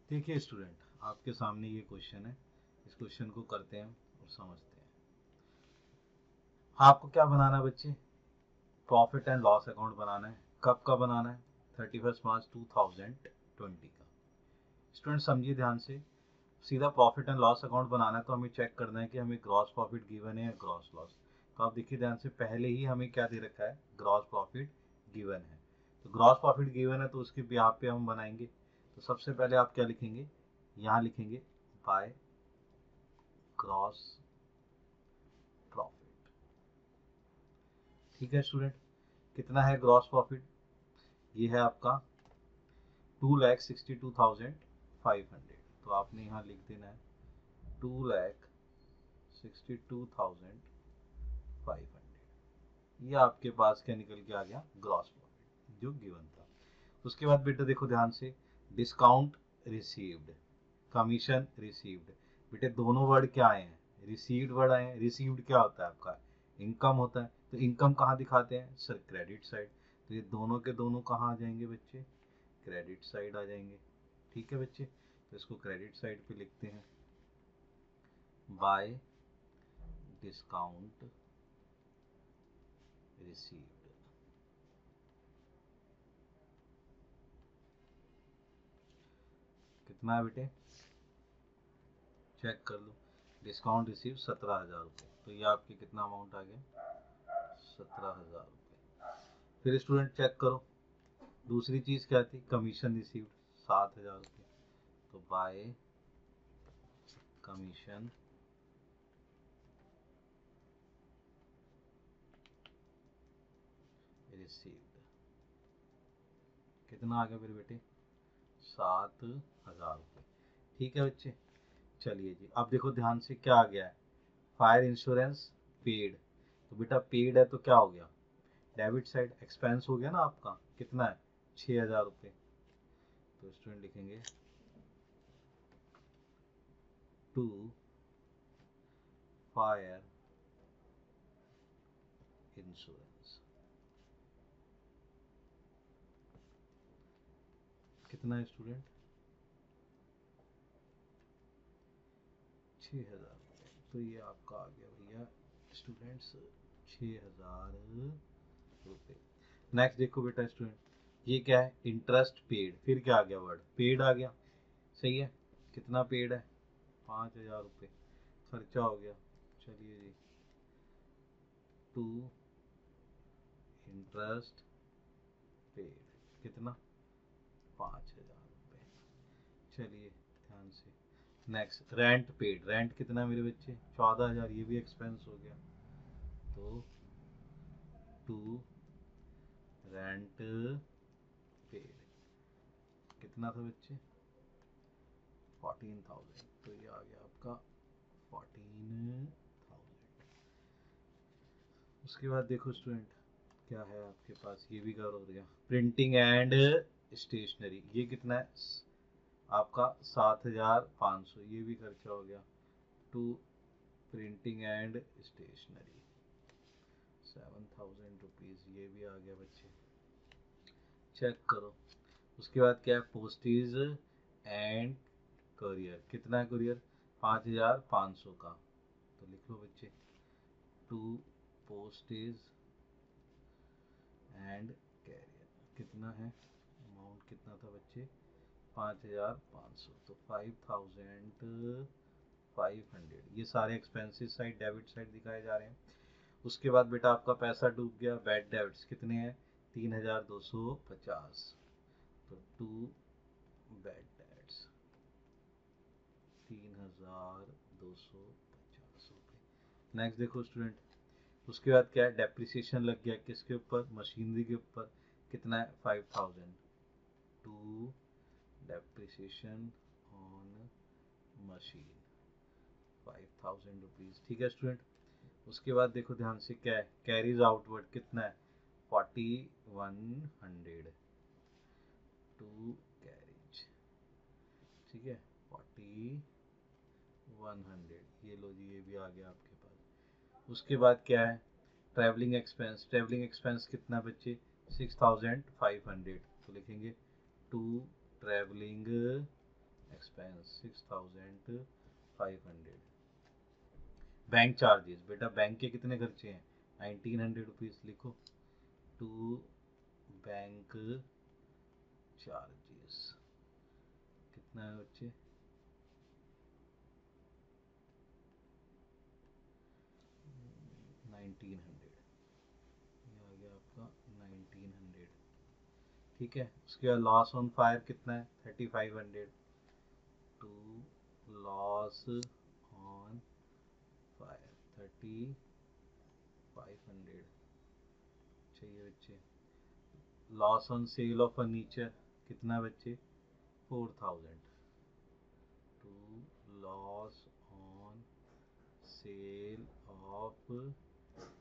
देखिए स्टूडेंट, आपके सामने ये क्वेश्चन है। इस क्वेश्चन को करते हैं और समझते हैं। आपको क्या बनाना है बच्चे? प्रॉफिट एंड लॉस अकाउंट बनाना है। कब का बनाना है? 31 मार्च 2020 का। स्टूडेंट समझिए ध्यान से। सीधा प्रॉफिट एंड लॉस अकाउंट बनाना है तो हमें चेक करना है कि हमें ग्रॉस प्रॉफिट गिवन है या ग्रॉस लॉस। तो आप देखिए ध्यान से, पहले ही हमें क्या दे रखा है? ग्रॉस प्रॉफिट गिवन है। तो ग्रॉस प्रॉफिट गिवन है तो उसके बिहाफ पे हम बनाएंगे। तो सबसे पहले आप क्या लिखेंगे? यहाँ लिखेंगे बाय ग्रॉस प्रॉफिट। ठीक है स्टूडेंट, कितना है ग्रॉस प्रॉफिट? ये है आपका 2,62,500। तो आपने यहाँ लिख देना है 2,62,500। ये आपके पास क्या निकल के आ गया? ग्रॉस प्रॉफिट जो गिवन था। उसके बाद बेटा देखो ध्यान से, डिस्काउंट रिसीव्ड, कमीशन रिसीव्ड। बेटे दोनों वर्ड क्या आए हैं? रिसीव्ड वर्ड आए हैं। रिसीव्ड क्या होता है आपका? इनकम होता है। तो इनकम कहाँ दिखाते हैं सर? Credit side. तो ये दोनों के दोनों कहाँ आ जाएंगे बच्चे? क्रेडिट साइड आ जाएंगे। ठीक है बच्चे, तो इसको क्रेडिट साइड पे लिखते हैं बाय डिस्काउंट रिसीव्ड। कितना है बेटे? चेक कर लो। डिस्काउंट रिसीव 17,000 रुपये। तो ये आपके कितना अमाउंट आ गया? 17,000 रुपये। फिर स्टूडेंट चेक करो, दूसरी चीज क्या थी? कमीशन रिसीव्ड 7,000 रुपये। तो बाय कमीशन रिसीव्ड। कितना आ गया फिर बेटे? 7,000 रुपये। ठीक है बच्चे, चलिए जी अब देखो ध्यान से क्या आ गया है? Fire insurance paid. तो बेटा पेड है तो क्या हो गया? डेबिट साइड एक्सपेंस हो गया ना आपका। कितना है? 6,000 रुपये। तो स्टूडेंट लिखेंगे टू फायर इंश्योरेंस। कितना है स्टूडेंट? 6,000 रुपये। तो ये आपका आ गया भैया स्टूडेंट्स 6,000 रुपये। नेक्स्ट देखो बेटा स्टूडेंट, ये क्या है? Interest paid. फिर क्या आ गया? वर्ड पेड आ गया। सही है। कितना पेड है? 5,000 रुपये। खर्चा हो गया। चलिए जी, टू इंटरेस्ट पेड। कितना? 5,000 रुपये। चलिए ध्यान से। Next rent paid. रेंट कितना मेरे बच्चे? 14,000। ये भी एक्सपेंस हो गया। तो टू रेंट पेड कितना था बच्चे? 14,000। तो ये आ गया आपका 14,000। उसके बाद देखो स्टूडेंट, क्या है आपके पास? ये भी कवर हो गया। प्रिंटिंग एंड स्टेशनरी, ये कितना है आपका? 7,500। ये भी खर्चा हो गया। To printing and stationery 7,000 rupees. ये भी आ गया बच्चे। चेक करो। उसके बाद क्या है? Postage and courier. कितना है कुरियर? 5,500 का। तो लिख लो बच्चे टू पोस्टेज एंड कैरियर। कितना है अमाउंट? कितना था बच्चे? 5,500। तो 5,500। ये सारे एक्सपेंसिस साइड डेबिट साइड दिखाए जा रहे हैं। उसके बाद बेटा आपका पैसा डूब गया। बैड डेबिट्स कितने हैं? 3,250। तो टू बैड डेट्स 3,250 रुपये। नेक्स्ट देखो स्टूडेंट, उसके बाद क्या है? डेप्रिसिएशन लग गया किसके ऊपर? मशीनरी के ऊपर। कितना है? 5,000। To depreciation on machine 5,000 rupees. ठीक है स्टूडेंट। उसके बाद देखो ध्यान से, क्या है? कैरीज आउटवर्ड कितना है? 4,100। To carriage. ठीक है, 4,100। ये लो जी, ये भी आ गया आपके पास। उसके बाद क्या है? Travelling expense. ट्रैवलिंग एक्सपेंस कितना बच्चे? 6,500। तो लिखेंगे to travelling expense 6500। Bank charges, बेटा बैंक के कितने खर्चे हैं, 1900 रुपीज लिखो। टू बैंक चार्जेस कितना है बच्चे, 1900, ये आ गया आपका 1900। ठीक है, उसके बाद लॉस ऑन फायर कितना है, 3500। टू लॉस ऑन फायर 3500 चाहिए बच्चे। Loss on sale of furniture कितना बच्चे, 4000। To loss on sale of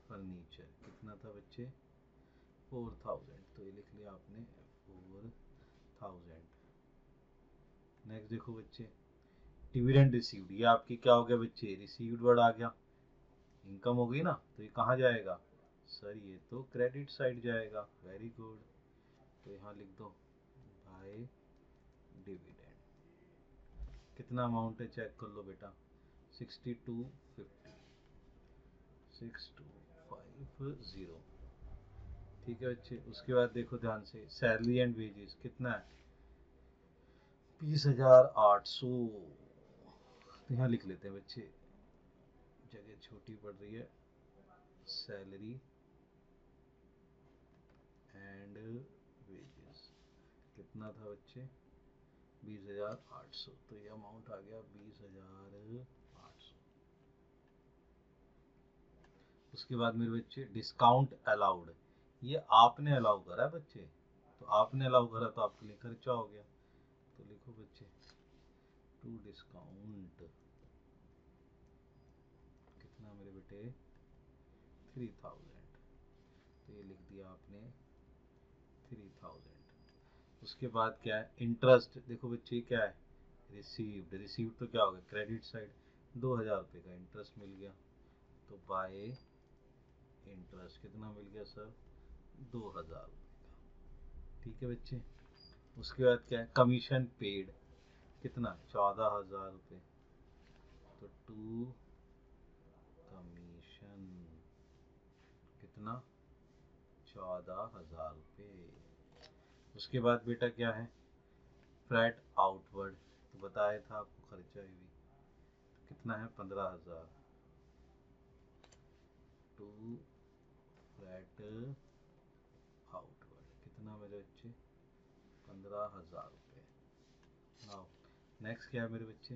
furniture कितना था बच्चे, 4000। तो ये लिख लिया आपने 4000। नेक्स्ट देखो बच्चे, डिविडेंड रिसीव्ड, ये आपकी क्या हो गया बच्चे, रिसीव्ड वर्ड आ गया, इनकम हो गई ना, तो ये कहाँ जाएगा सर, ये तो क्रेडिट साइड जाएगा। वेरी गुड, तो यहाँ लिख दो बाय डिविडेंड। कितना अमाउंट है चेक कर लो बेटा, 6250, 6250। ठीक है बच्चे, उसके बाद देखो ध्यान से, सैलरी एंड वेजेस कितना है, 20,800। तो यहाँ लिख लेते हैं बच्चे, जगह छोटी पड़ रही है, सैलरी एंड वेजेस कितना था बच्चे, 20,800। तो ये अमाउंट आ गया 20,800। उसके बाद मेरे बच्चे, डिस्काउंट अलाउड, ये आपने अलाउ करा है बच्चे, तो आपने अलाउ करा तो आपके लिए खर्चा हो गया। तो लिखो बच्चे टू डिस्काउंट कितना मेरे बेटे, 3000। तो ये लिख दिया आपने 3000। उसके बाद क्या है, इंटरेस्ट, देखो बच्चे क्या है, रिसीव्ड, रिसीव्ड तो क्या होगा क्रेडिट साइड, 2000 रुपये का इंटरेस्ट मिल गया। तो बाय इंटरेस्ट कितना मिल गया सर, 2000 रुपये का। ठीक है बच्चे, उसके बाद क्या है, कमीशन पेड कितना, 14,000 रुपये। तो टू कमीशन कितना, 14,000 रुपये। उसके बाद बेटा क्या है, फ्रैट आउटवर्ड, तो बताया था आपको खर्चा भी, तो कितना है 15,000। टू फ्लैट आउटवर्ड कितना मेरे बच्चे, 15,000 रुपये। नाउ नेक्स्ट क्या है मेरे बच्चे,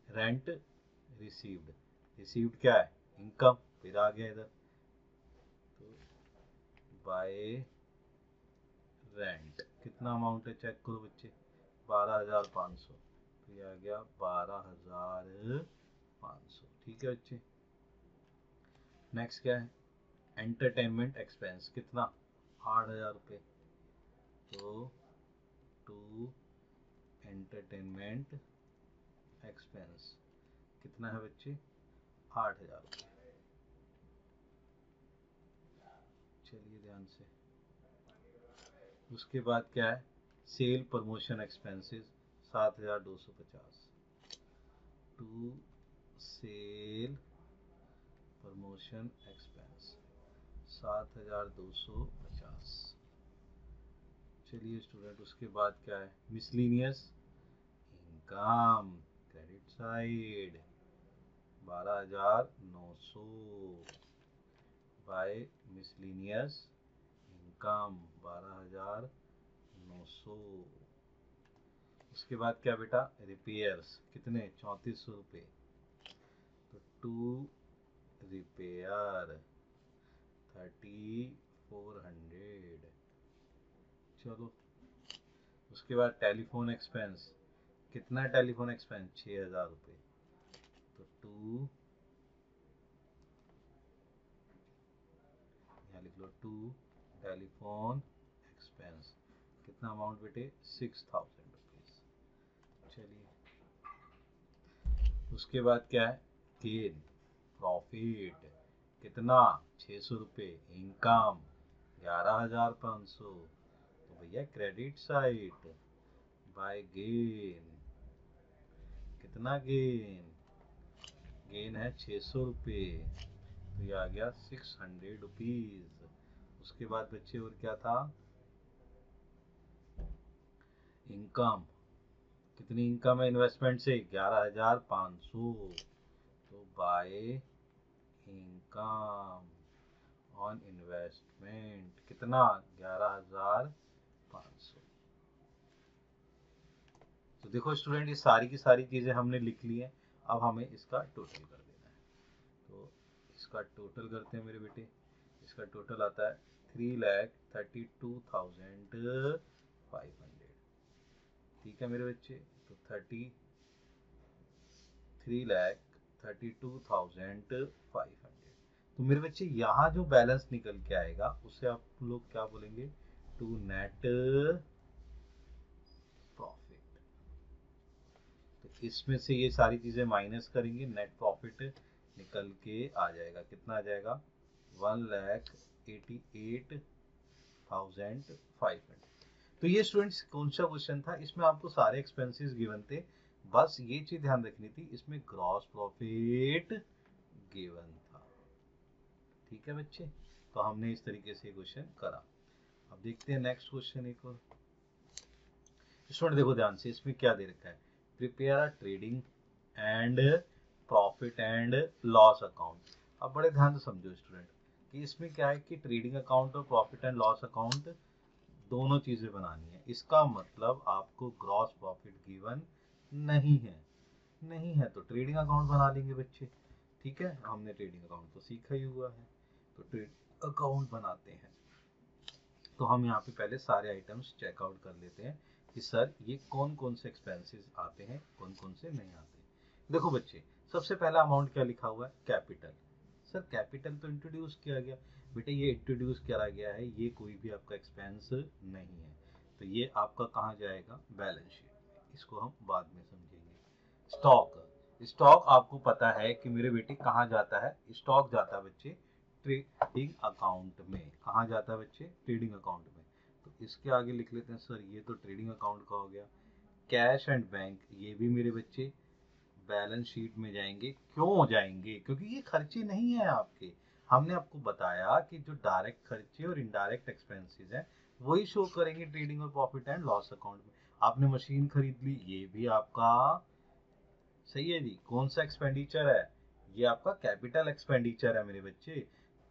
रेंट रिसीव्ड, रिसीव्ड क्या है इनकम, फिर आ गया इधर, तो बाय रेंट कितना अमाउंट है चेक करो बच्चे, 12,500। तो ये आ गया 12,500। ठीक है बच्चे, नेक्स्ट क्या है, एंटरटेनमेंट एक्सपेंस कितना, 8,000 रुपये। तो टू एंटरटेनमेंट एक्सपेंस कितना है बच्चे, 8,000 रुपये। चलिए ध्यान से, उसके बाद क्या है, sale promotion expenses 7,250। To sale promotion expense 7,250। चलिए स्टूडेंट, उसके बाद क्या है, miscellaneous income credit side 12,900 by miscellaneous income 12,900। उसके बाद क्या बेटा, रिपेयर्स कितने, 3,400 रुपये। तो टू रिपेयर 3,400। चलो, उसके बाद टेलीफोन एक्सपेंस कितना है, टेलीफोन एक्सपेंस 6,000 रुपये। तो टू, यहाँ लिख लो टू टेलीफोन एक्सपेंस कितना अमाउंट बेटे, 6,000 रुपीज। चलिए, उसके बाद क्या है, गेन प्रॉफिट कितना, 600 रुपये। इनकम 11,500। तो भैया क्रेडिट साइड बाय गेन कितना गेन, गेन है 600 रुपये, तो ये आ गया 600 रुपीज। उसके बाद बच्चे और क्या था, इनकम, कितनी इनकम है इन्वेस्टमेंट से, 11,500, तो बाय इनकम ऑन इन्वेस्टमेंट कितना, 11,500। तो देखो स्टूडेंट, ये सारी की सारी चीजें हमने लिख ली हैं, अब हमें इसका टोटल कर देना है। तो इसका टोटल करते हैं मेरे बेटे, इसका टोटल आता है 3,32,500। ठीक है मेरे बच्चे, तो 3,32,500। तो मेरे बच्चे यहाँ जो बैलेंस निकल के आएगा उसे आप लोग क्या बोलेंगे, टू नेट प्रॉफिट। तो इसमें से ये सारी चीजें माइनस करेंगे, नेट प्रॉफिट निकल के आ जाएगा, कितना आ जाएगा, 1,88,500। तो ये स्टूडेंट्स कौन सा क्वेश्चन था, इसमें आपको सारे एक्सपेंसेस गिवन थे, बस ये चीज ध्यान रखनी थी, इसमें ग्रॉस प्रॉफिट गिवन था। ठीक है बच्चे, तो हमने इस तरीके से क्वेश्चन करा। अब देखते हैं नेक्स्ट क्वेश्चन एक और। स्टूडेंट देखो ध्यान से, इसमें क्या दे रखा है, prepare a trading and profit and loss account. अब बड़े ध्यान से समझो स्टूडेंट कि इसमें क्या है कि ट्रेडिंग अकाउंट और प्रॉफिट एंड लॉस अकाउंट दोनों चीजें बनानी है। इसका मतलब आपको ग्रॉस प्रॉफिट गिवन नहीं है, नहीं है तो ट्रेडिंग अकाउंट बना लेंगे बच्चे। ठीक है, हमने ट्रेडिंग अकाउंट तो सीखा ही हुआ है, तो ट्रेड अकाउंट बनाते हैं। तो हम यहाँ पे पहले सारे आइटम्स चेकआउट कर लेते हैं कि सर ये कौन कौन से एक्सपेंसेस आते हैं, कौन कौन से नहीं आते। देखो बच्चे, सबसे पहला अमाउंट क्या लिखा हुआ है, कैपिटल। सर कैपिटल तो इंट्रोड्यूस किया गया, बेटे ये इंट्रोड्यूस करा गया है, ये कोई भी आपका एक्सपेंस नहीं है, तो ये आपका कहाँ जाएगा, बैलेंस शीट में, इसको हम बाद में समझेंगे। स्टॉक, स्टॉक आपको पता है कि मेरे बेटे कहाँ जाता है, स्टॉक जाता है बच्चे ट्रेडिंग अकाउंट में। कहाँ जाता है बच्चे, ट्रेडिंग अकाउंट में। तो इसके आगे लिख लेते हैं सर, ये तो ट्रेडिंग अकाउंट का हो गया। कैश एंड बैंक, ये भी मेरे बच्चे बैलेंस शीट में जाएंगे। क्यों जाएंगे, क्योंकि ये खर्चे नहीं है आपके। हमने आपको बताया कि जो डायरेक्ट खर्चे और इनडायरेक्ट एक्सपेंसेस हैं वही शो करेंगे ट्रेडिंग और प्रॉफिट एंड लॉस अकाउंट में। आपने मशीन खरीद ली, ये भी आपका, सही है जी, कौन सा एक्सपेंडिचर है, ये आपका कैपिटल एक्सपेंडिचर है मेरे बच्चे।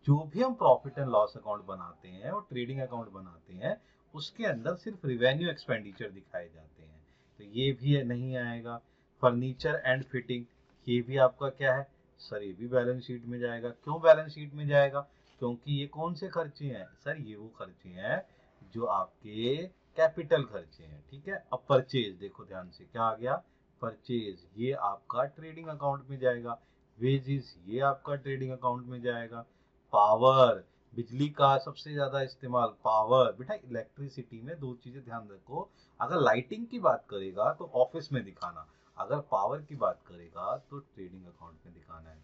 जो भी हम प्रॉफिट एंड लॉस अकाउंट बनाते हैं और ट्रेडिंग अकाउंट बनाते हैं उसके अंदर सिर्फ रिवेन्यू एक्सपेंडिचर दिखाए जाते हैं, तो ये भी नहीं आएगा। फर्नीचर एंड फिटिंग, ये भी आपका क्या है सर, ये भी बैलेंस शीट में जाएगा। क्यों बैलेंस शीट में जाएगा, क्योंकि ये कौन से खर्चे हैं सर, ये वो खर्चे हैं जो आपके कैपिटल खर्चे हैं। ठीक है, अब परचेज देखो ध्यान से, क्या आ गया, परचेज, ये आपका ट्रेडिंग अकाउंट में जाएगा। वेजेस, ये आपका ट्रेडिंग अकाउंट में जाएगा। पावर, बिजली का सबसे ज्यादा इस्तेमाल, पावर, बेटा इलेक्ट्रिसिटी में दो चीजें ध्यान रखो, अगर लाइटिंग की बात करेगा तो ऑफिस में दिखाना, अगर पावर की बात करेगा तो ट्रेडिंग अकाउंट में दिखाना है।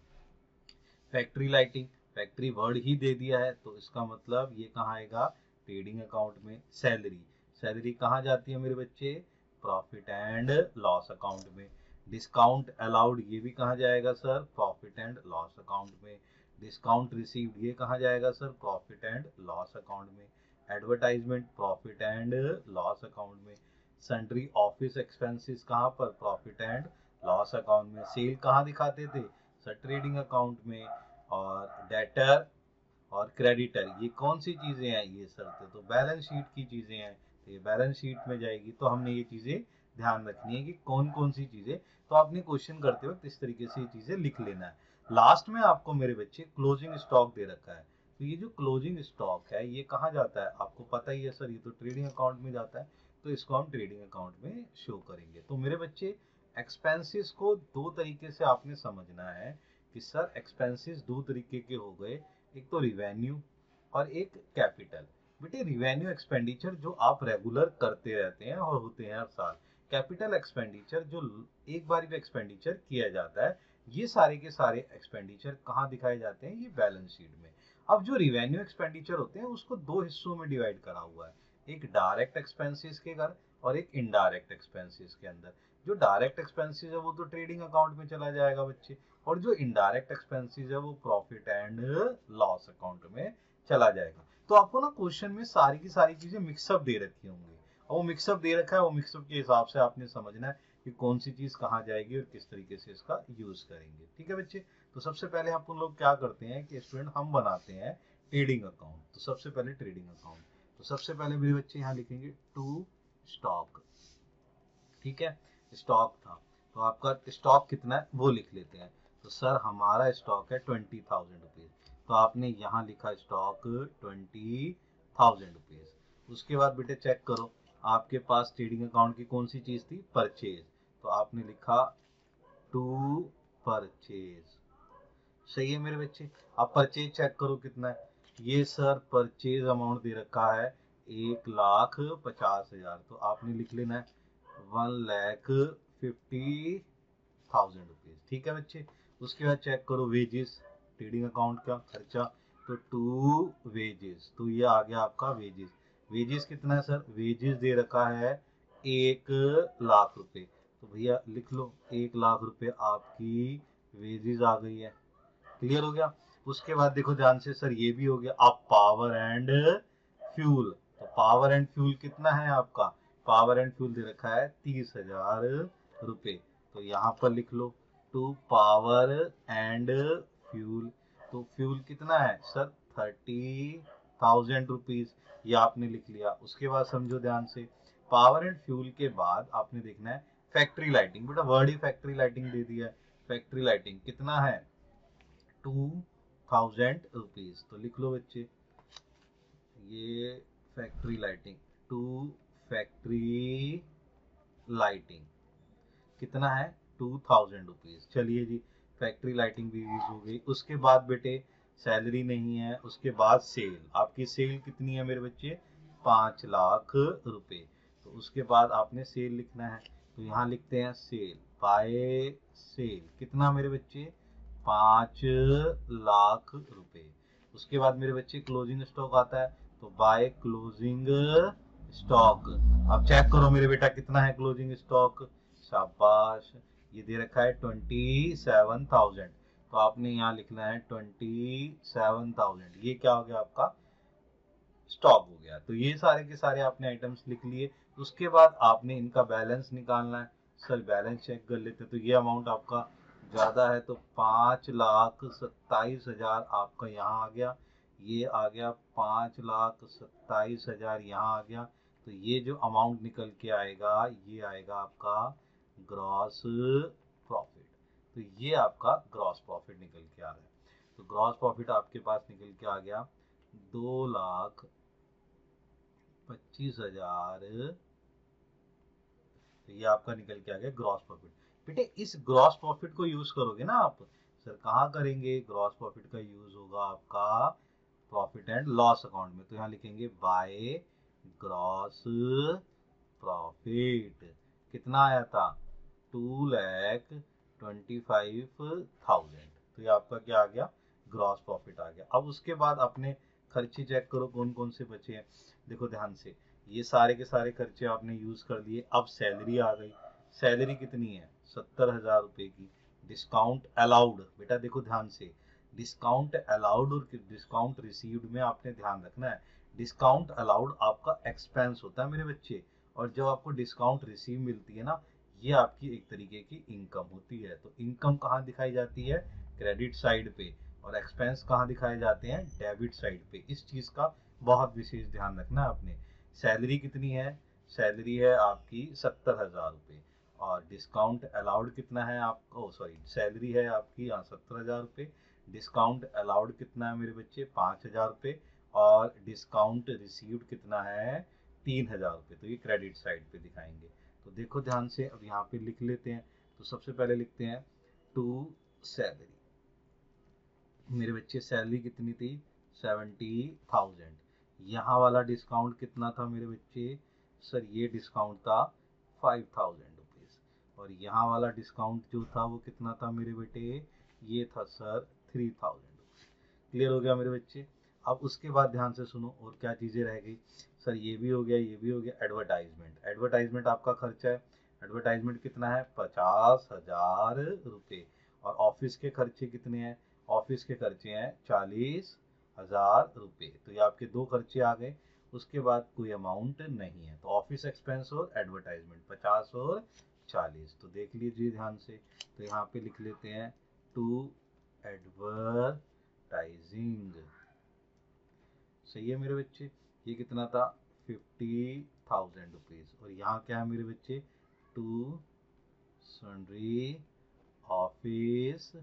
फैक्ट्री लाइटिंग, फैक्ट्री वर्ड ही दे दिया है तो इसका मतलब ये कहाँ आएगा, ट्रेडिंग अकाउंट में। सैलरी, सैलरी कहाँ जाती है मेरे बच्चे, प्रॉफिट एंड लॉस अकाउंट में। डिस्काउंट अलाउड, ये भी कहाँ जाएगा sir, profit and loss account में। डिस्काउंट रिसीव्ड, ये कहाँ जाएगा sir, profit and loss account में। Advertisement, profit and loss account में। सन्ड्री ऑफिस एक्सपेंसेस कहाँ पर, प्रॉफिट एंड लॉस अकाउंट में। सेल कहाँ दिखाते थे सर, ट्रेडिंग अकाउंट में। और डेटर और क्रेडिटर, ये कौन सी चीजें हैं, ये सर तो बैलेंस शीट की चीजें हैं, तो ये बैलेंस शीट में जाएगी। तो हमने ये चीजें ध्यान रखनी है कि कौन कौन सी चीजें, तो आपने क्वेश्चन करते वक्त इस तरीके से ये चीजें लिख लेना है। लास्ट में आपको मेरे बच्चे क्लोजिंग स्टॉक दे रखा है, तो ये जो क्लोजिंग स्टॉक है ये कहाँ जाता है, आपको पता ही है सर, ये तो ट्रेडिंग अकाउंट में जाता है, तो इसको हम ट्रेडिंग अकाउंट में शो करेंगे। तो मेरे बच्चे एक्सपेंसेस को दो तरीके से आपने समझना है कि सर एक्सपेंसेस दो तरीके के हो गए, एक तो रिवेन्यू और एक कैपिटल। बेटे रिवेन्यू एक्सपेंडिचर जो आप रेगुलर करते रहते हैं और होते हैं हर साल, कैपिटल एक्सपेंडिचर जो एक बार भी एक्सपेंडिचर किया जाता है, ये सारे के सारे एक्सपेंडिचर कहाँ दिखाए जाते हैं, ये बैलेंस शीट में। अब जो रिवेन्यू एक्सपेंडिचर होते हैं उसको दो हिस्सों में डिवाइड करा हुआ है, एक डायरेक्ट एक्सपेंसेस के घर और एक इनडायरेक्ट एक्सपेंसेस के अंदर। जो डायरेक्ट एक्सपेंसेस है वो तो ट्रेडिंग अकाउंट में चला जाएगा बच्चे, और जो इनडायरेक्ट एक्सपेंसेस है वो प्रॉफिट एंड लॉस अकाउंट में चला जाएगा। तो आपको ना क्वेश्चन में सारी की सारी चीजें मिक्सअप दे रखी होंगी, और वो मिक्सअप दे रखा है, वो मिक्सअप के हिसाब से आपने समझना है कि कौन सी चीज कहाँ जाएगी और किस तरीके से इसका यूज करेंगे। ठीक है बच्चे, तो सबसे पहले अपन लोग क्या करते हैं कि स्टूडेंट हम बनाते हैं ट्रेडिंग अकाउंट। तो सबसे पहले ट्रेडिंग अकाउंट, तो सबसे पहले मेरे बच्चे यहाँ लिखेंगे टू स्टॉक। ठीक है, स्टॉक था, तो आपका स्टॉक कितना है वो लिख लेते हैं। तो सर हमारा स्टॉक है 20,000 रुपीज, तो आपने यहाँ लिखा स्टॉक 20,000 रुपीज। उसके बाद बेटे चेक करो आपके पास ट्रेडिंग अकाउंट की कौन सी चीज थी, परचेज, तो आपने लिखा टू परचेज। सही है मेरे बच्चे। अब परचेज चेक करो कितना है, ये सर परचेज अमाउंट दे रखा है 1,50,000, तो आपने लिख लेना है 1,50,000 रुपीज। ठीक है बच्चे, उसके बाद चेक करो वेजेस, ट्रेडिंग अकाउंट का खर्चा, तो टू वेजेस, तो ये आ गया आपका वेजेस। वेजेस कितना है सर, वेजेस दे रखा है 1,00,000 रुपए, तो भैया लिख लो 1,00,000 रुपए आपकी वेजेस आ गई है। क्लियर हो गया। उसके बाद देखो ध्यान से सर ये भी हो गया। अब पावर एंड फ्यूल, तो पावर एंड फ्यूल कितना है आपका, पावर एंड फ्यूल दे रखा है 30,000 रुपए, तो यहाँ पर लिख लो टू पावर एंड फ्यूल, तो फ्यूल कितना है सर 30,000 रुपीज, ये आपने लिख लिया। उसके बाद समझो ध्यान से, पावर एंड फ्यूल के बाद आपने देखना है फैक्ट्री लाइटिंग, बेटा वर्ड ही फैक्ट्री लाइटिंग दे दिया है। फैक्ट्री लाइटिंग कितना है 2,000 रुपीज, तो लिख लो बच्चे ये factory lighting, to factory lighting कितना है 2,000 रुपीज। चलिए जी, फैक्ट्री लाइटिंग भी यूज हो गई। उसके बाद बेटे सैलरी नहीं है, उसके बाद सेल, आपकी सेल कितनी है मेरे बच्चे 5,00,000 रुपए, तो उसके बाद आपने सेल लिखना है, तो यहाँ लिखते हैं सेल, बाय सेल कितना मेरे बच्चे 5,00,000 रुपए। उसके बाद मेरे बच्चे क्लोजिंग स्टॉक आता है, तो बाय क्लोजिंग स्टॉक। अब चेक करो मेरे बेटा कितना है क्लोजिंग स्टॉक, शाबाश, ये दे रखा है 27,000, तो आपने यहाँ लिखना है 27,000, ये क्या हो गया आपका स्टॉक हो गया। तो ये सारे के सारे आपने आइटम्स लिख लिए। उसके बाद आपने इनका बैलेंस निकालना है। सर बैलेंस चेक कर लेते, तो ये अमाउंट आपका ज्यादा है, तो 5,27,000 आपका यहाँ आ गया, ये आ गया 5,27,000 यहाँ आ गया, तो ये जो अमाउंट निकल के आएगा ये आएगा आपका ग्रॉस प्रॉफिट। तो ये आपका ग्रॉस प्रॉफिट निकल के आ रहा है। तो ग्रॉस प्रॉफिट आपके पास निकल के आ गया 2,25,000, तो ये आपका निकल के आ गया ग्रॉस प्रॉफिट। बेटे इस ग्रॉस प्रॉफिट को यूज करोगे ना आप, सर कहाँ करेंगे, ग्रॉस प्रॉफिट का यूज होगा आपका प्रॉफिट एंड लॉस अकाउंट में, तो यहाँ लिखेंगे बाय ग्रॉस प्रॉफिट। कितना आया था 2,25,000, तो ये आपका क्या आ गया ग्रॉस प्रॉफिट आ गया। अब उसके बाद अपने खर्चे चेक करो कौन कौन से बचे हैं। देखो ध्यान से, ये सारे के सारे खर्चे आपने यूज कर दिए। अब सैलरी आ गई, सैलरी कितनी है 70,000 रुपए की। डिस्काउंट अलाउड, बेटा देखो ध्यान से, डिस्काउंट अलाउड और डिस्काउंट रिसीव्ड में आपने ध्यान रखना है। डिस्काउंट अलाउड आपका एक्सपेंस होता है मेरे बच्चे, और जब आपको डिस्काउंट रिसीव मिलती है ना, ये आपकी एक तरीके की इनकम होती है। तो इनकम कहाँ दिखाई जाती है, क्रेडिट साइड पे, और एक्सपेंस कहाँ दिखाए जाते हैं, डेबिट साइड पे। इस चीज का बहुत विशेष ध्यान रखना है आपने। सैलरी कितनी है, सैलरी है आपकी 70,000 रुपये, और डिस्काउंट अलाउड कितना है आपको, सॉरी सैलरी है आपकी 70,000 रुपये, डिस्काउंट अलाउड कितना है मेरे बच्चे 5,000 रुपये, और डिस्काउंट रिसीव्ड कितना है 3,000 रुपये, तो ये क्रेडिट साइड पे दिखाएंगे। तो देखो ध्यान से, अब यहाँ पे लिख लेते हैं। तो सबसे पहले लिखते हैं टू सैलरी, मेरे बच्चे सैलरी कितनी थी 70,000, यहाँ वाला डिस्काउंट कितना था मेरे बच्चे, सर ये डिस्काउंट था 5,000 रुपीज, और यहाँ वाला डिस्काउंट जो था वो कितना था मेरे बेटे, ये था सर 3,000। क्लियर हो गया मेरे बच्चे। अब उसके बाद ध्यान से सुनो और क्या चीजें रह गई, सर ये भी हो गया, ये भी हो गया। एडवर्टाइजमेंट, एडवर्टाइजमेंट आपका खर्चा है, एडवर्टाइजमेंट कितना है 50,000 रुपये। और ऑफिस के खर्चे कितने हैं, ऑफिस के खर्चे हैं 40,000 रुपये। तो ये आपके दो खर्चे आ गए, उसके बाद कोई अमाउंट नहीं है। तो ऑफिस एक्सपेंस और एडवर्टाइजमेंट 50 और 40। तो देख लीजिए ध्यान से, तो यहाँ पे लिख लेते हैं टू एडवर्टाइजिंग। सही है मेरे बच्चे, ये कितना था 50,000 रुपीज। और यहाँ क्या है मेरे बच्चे, टू सन्ड्री ऑफिस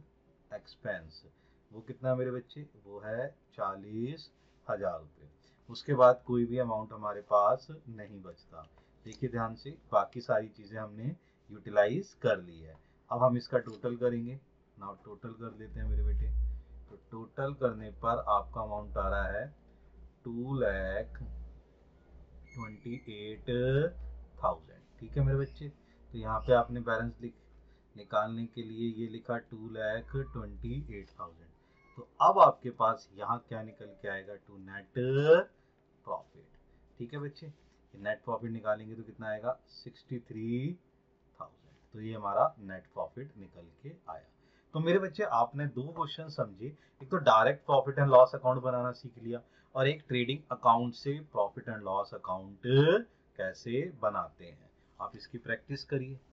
एक्सपेंस, वो कितना मेरे बच्चे, वो है 40,000 रुपये। उसके बाद कोई भी अमाउंट हमारे पास नहीं बचता। देखिए ध्यान से, बाकी सारी चीजें हमने यूटिलाइज कर ली है। अब हम इसका टोटल करेंगे ना, टोटल कर लेते हैं मेरे बेटे। तो टोटल करने पर आपका अमाउंट आ रहा है 2,28,000। ठीक है मेरे बच्चे, तो यहाँ पे आपने बैलेंस निकालने के लिए ये लिखा 2,28,000। तो अब आपके पास यहाँ क्या निकल के आएगा, टू नेट प्रॉफिट। ठीक है बच्चे, नेट प्रॉफिट निकालेंगे तो कितना आएगा 63,000। तो ये हमारा नेट प्रॉफिट निकल के आया। तो मेरे बच्चे आपने दो क्वेश्चन समझे, एक तो direct profit and loss account बनाना सीख लिया, और एक ट्रेडिंग अकाउंट से प्रॉफिट एंड लॉस अकाउंट कैसे बनाते हैं। आप इसकी प्रैक्टिस करिए।